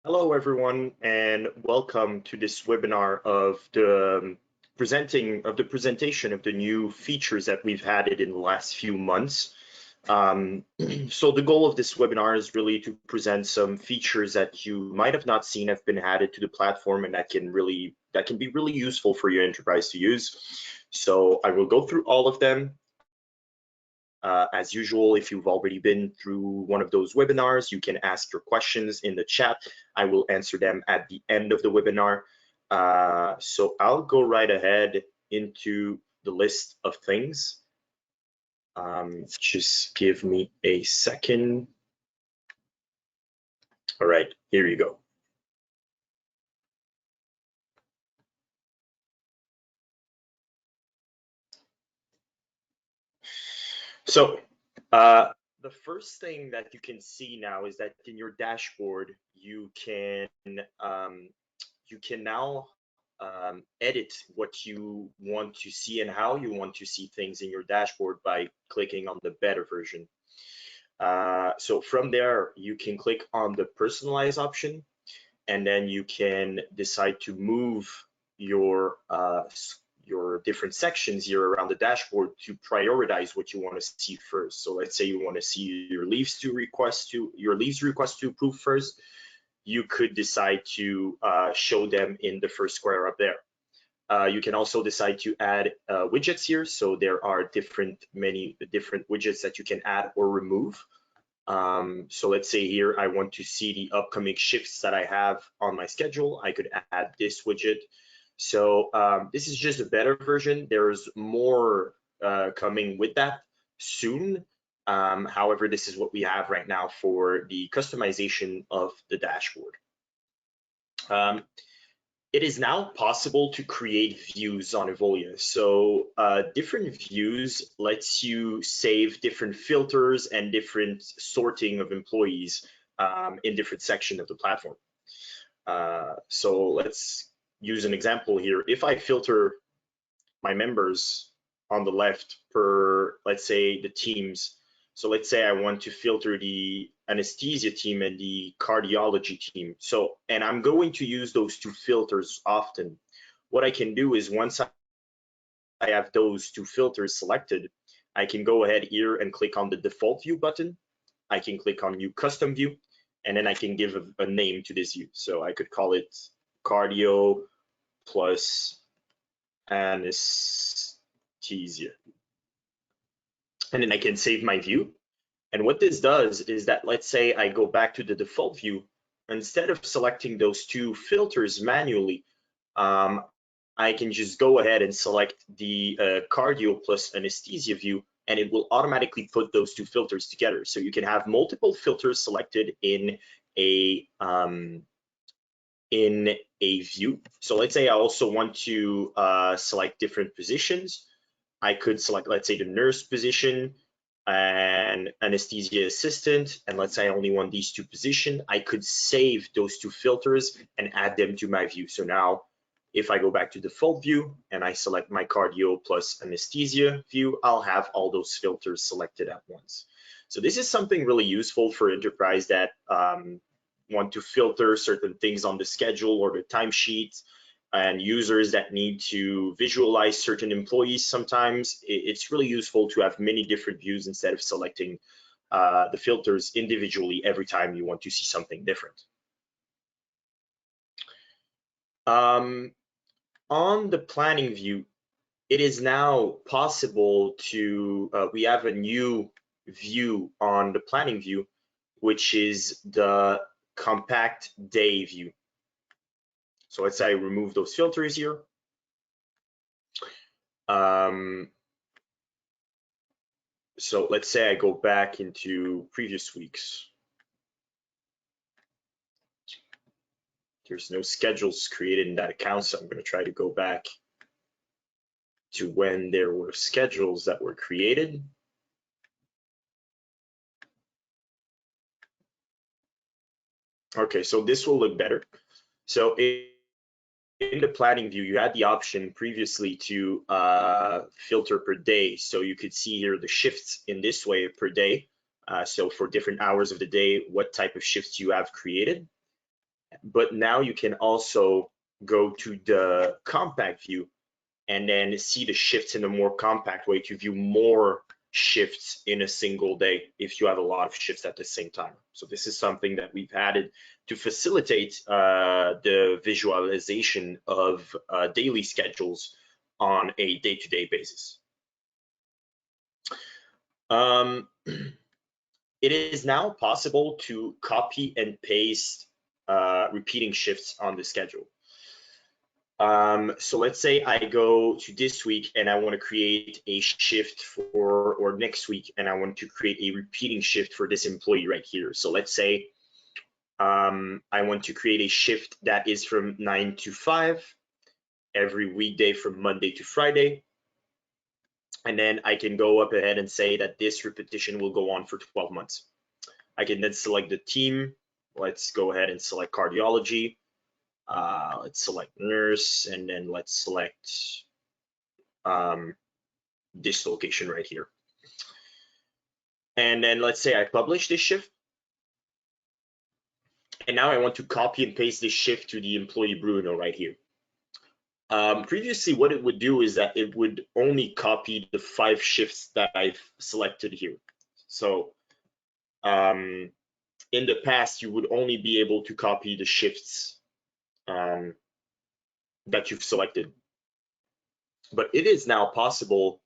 Hello, everyone, and welcome to this webinar of the presentation of the new features that we've added in the last few months. So the goal of this webinar is really to present some features that you might have not seen have been added to the platform and that can be really useful for your enterprise to use. So I will go through all of them. As usual, if you've already been through one of those webinars, you can ask your questions in the chat. I will answer them at the end of the webinar. So I'll go right ahead into the list of things. Just give me a second. All right, here you go. So the first thing that you can see now is that in your dashboard, you can now edit what you want to see and how you want to see things in your dashboard by clicking on the better version. So from there, you can click on the personalize option, and then you can decide to move your different sections here around the dashboard to prioritize what you want to see first. So let's say you want to see your leaves request to approve first. You could decide to show them in the first square up there. You can also decide to add widgets here. So there are many different widgets that you can add or remove. So let's say here I want to see the upcoming shifts that I have on my schedule. I could add this widget. So this is just a better version. There's more coming with that soon. However, this is what we have right now for the customization of the dashboard. It is now possible to create views on Evolia. So different views lets you save different filters and different sorting of employees in different sections of the platform. So let's use an example here. If I filter my members on the left per, let's say, the teams. So let's say I want to filter the anesthesia team and the cardiology team. So, and I'm going to use those two filters often. What I can do is once I have those two filters selected, I can go ahead here and click on the default view button. I can click on new custom view, and then I can give a name to this view. So I could call it cardio plus anesthesia. And then I can save my view. And what this does is that, let's say I go back to the default view, instead of selecting those two filters manually, I can just go ahead and select the cardio plus anesthesia view, and it will automatically put those two filters together. So you can have multiple filters selected in a view. So let's say I also want to select different positions. I could select, let's say, the nurse position and anesthesia assistant, and let's say I only want these two positions. I could save those two filters and add them to my view. So now if I go back to default view and I select my cardio plus anesthesia view, I'll have all those filters selected at once. So this is something really useful for enterprise that want to filter certain things on the schedule or the timesheets, and users that need to visualize certain employees. Sometimes it's really useful to have many different views instead of selecting the filters individually every time you want to see something different. On the planning view, it is now possible to, we have a new view on the planning view, which is the compact day view. So let's say I remove those filters here. So let's say I go back into previous weeks. There's no schedules created in that account, so I'm going to try to go back to when there were schedules that were created. Okay, so this will look better. So in the planning view, you had the option previously to filter per day. So you could see here the shifts in this way per day. So for different hours of the day, what type of shifts you have created. but now you can also go to the compact view and then see the shifts in a more compact way to view more shifts in a single day if you have a lot of shifts at the same time. So this is something that we've added to facilitate the visualization of daily schedules on a day-to-day basis. It is now possible to copy and paste repeating shifts on the schedule. So let's say I go to this week and I want to create a shift for, or next week, and I want to create a repeating shift for this employee right here. So let's say I want to create a shift that is from 9 to 5 every weekday from Monday to Friday. And then I can go up ahead and say that this repetition will go on for 12 months. I can then select the team. Let's go ahead and select cardiology. Let's select nurse, and then let's select this location right here. And then let's say I publish this shift. And now I want to copy and paste this shift to the employee Bruno right here. Previously, what it would do is that it would only copy the 5 shifts that I've selected here. So in the past, you would only be able to copy the shifts that you've selected. But it is now possible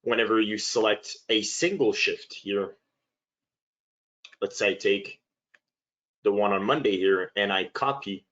whenever you select a single shift here. Let's say I take the one on Monday here and I copy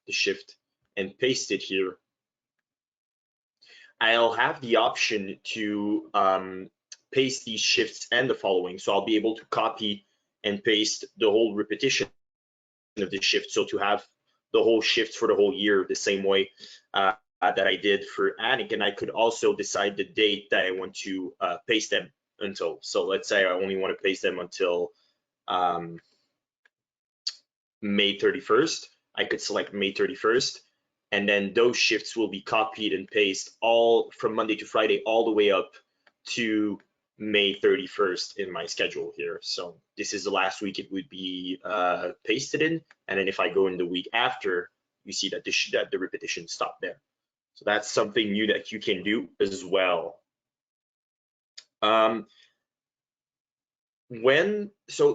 the shift and paste it here. I'll have the option to paste these shifts and the following. So I'll be able to copy and paste the whole repetition of the shift. So to have the whole shift for the whole year the same way that I did for Anik, and I could also decide the date that I want to paste them until. So let's say I only want to paste them until May 31st. I could select May 31st, and then those shifts will be copied and pasted all from Monday to Friday all the way up to May 31st in my schedule here. So this is the last week it would be pasted in, and then if I go in the week after, you see that the repetition stopped there. So that's something new that you can do as well. So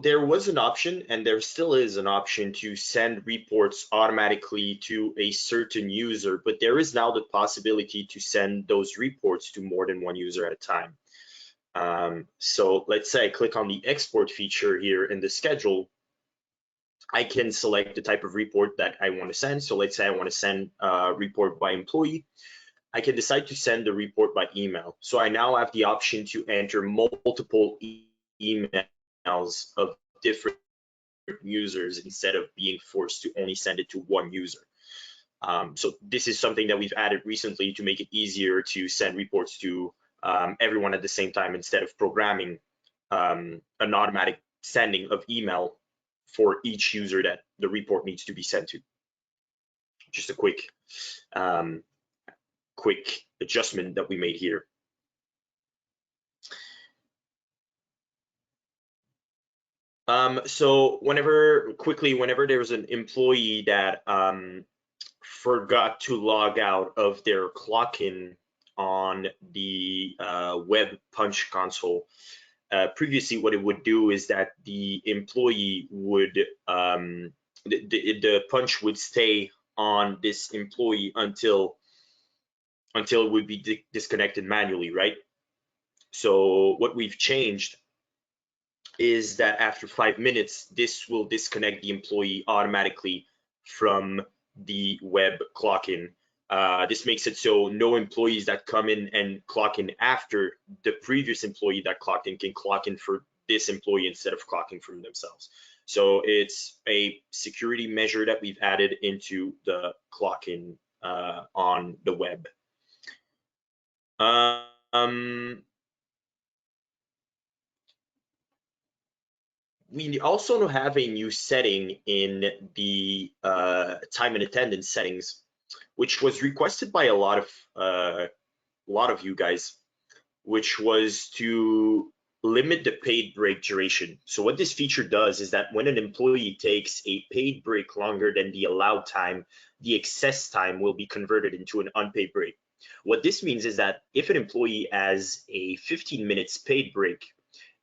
there was an option, and there still is an option, to send reports automatically to a certain user, but there is now the possibility to send those reports to more than one user at a time. So let's say I click on the export feature here in the schedule. I can select the type of report that I want to send. So let's say I want to send a report by employee. I can decide to send the report by email. So I now have the option to enter multiple emails of different users instead of being forced to only send it to one user. So this is something that we've added recently to make it easier to send reports to everyone at the same time, instead of programming an automatic sending of email for each user that the report needs to be sent to. Just a quick adjustment that we made here. So whenever there's an employee that forgot to log out of their clock-in on the web punch console, previously what it would do is that the employee would, the punch would stay on this employee until it would be disconnected manually, right? So what we've changed is that after 5 minutes, this will disconnect the employee automatically from the web clock-in. This makes it so no employees that come in and clock in after the previous employee that clocked in can clock in for this employee instead of clocking from themselves. So it's a security measure that we've added into the clock-in on the web. We also have a new setting in the time and attendance settings, which was requested by a lot of you guys, which was to limit the paid break duration. So what this feature does is that when an employee takes a paid break longer than the allowed time, the excess time will be converted into an unpaid break. What this means is that if an employee has a 15 minutes paid break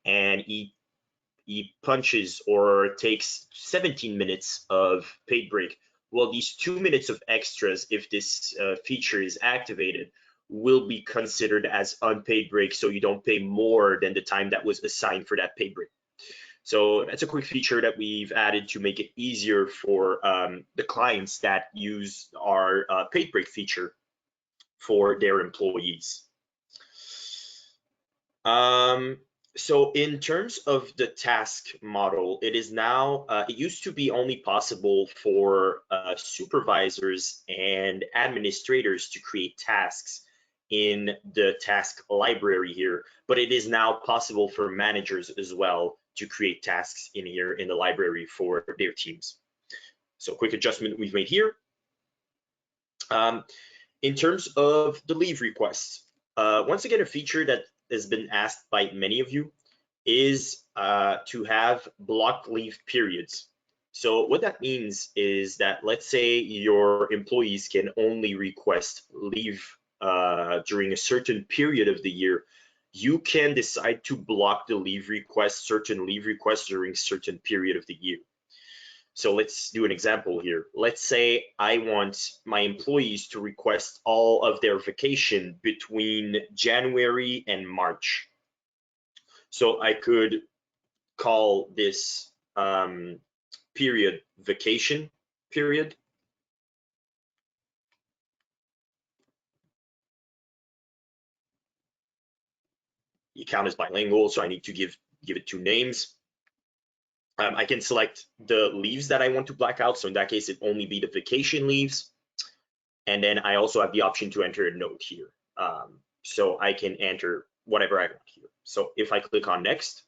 and he punches or takes 17 minutes of paid break, well, these 2 minutes of extras, if this feature is activated, will be considered as unpaid break, so you don't pay more than the time that was assigned for that paid break. So that's a quick feature that we've added to make it easier for the clients that use our paid break feature for their employees. So in terms of the task model, it is now, it used to be only possible for supervisors and administrators to create tasks in the task library here, but it is now possible for managers as well to create tasks in here in the library for their teams. So quick adjustment we've made here. In terms of the leave requests, once again, a feature that has been asked by many of you is to have block leave periods. So what that means is that, let's say your employees can only request leave during a certain period of the year, you can decide to block the leave request, certain leave requests during certain period of the year. So let's do an example here. Let's say I want my employees to request all of their vacation between January and March. So I could call this period vacation period. The account is bilingual, so I need to give it two names. I can select the leaves that I want to black out. So in that case, it only be the vacation leaves. And then I also have the option to enter a note here. So I can enter whatever I want here. So if I click on next,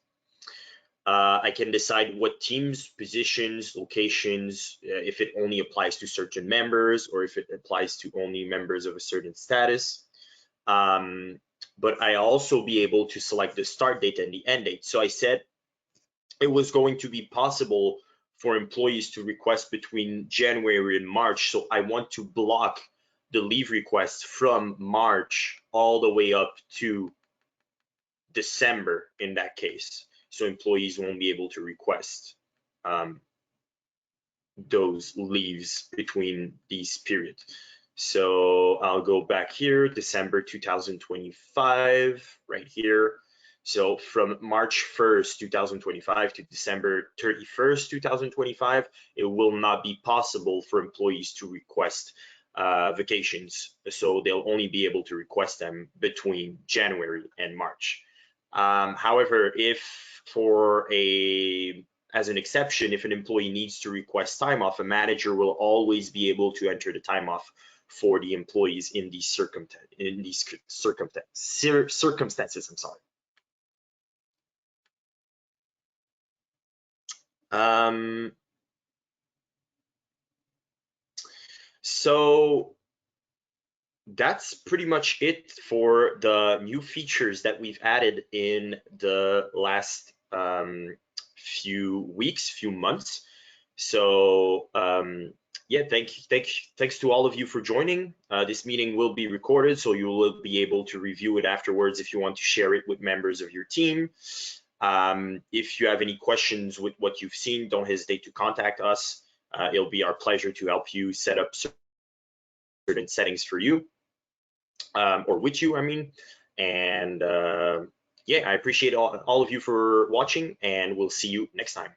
I can decide what teams, positions, locations, if it only applies to certain members or if it applies to only members of a certain status. But I also be able to select the start date and the end date. So I said it was going to be possible for employees to request between January and March. So I want to block the leave requests from March all the way up to December in that case. So employees won't be able to request those leaves between these periods. So I'll go back here, December 2025, right here. So from March 1st, 2025 to December 31st, 2025, it will not be possible for employees to request vacations. So they'll only be able to request them between January and March. However, if as an exception, if an employee needs to request time off, a manager will always be able to enter the time off for the employees in these circumstances. I'm sorry. So that's pretty much it for the new features that we've added in the last few weeks, few months. So yeah, thanks to all of you for joining. This meeting will be recorded, so you will be able to review it afterwards if you want to share it with members of your team. If you have any questions with what you've seen, don't hesitate to contact us. It'll be our pleasure to help you set up certain settings for you, or with you, I mean. And yeah, I appreciate all of you for watching, and we'll see you next time.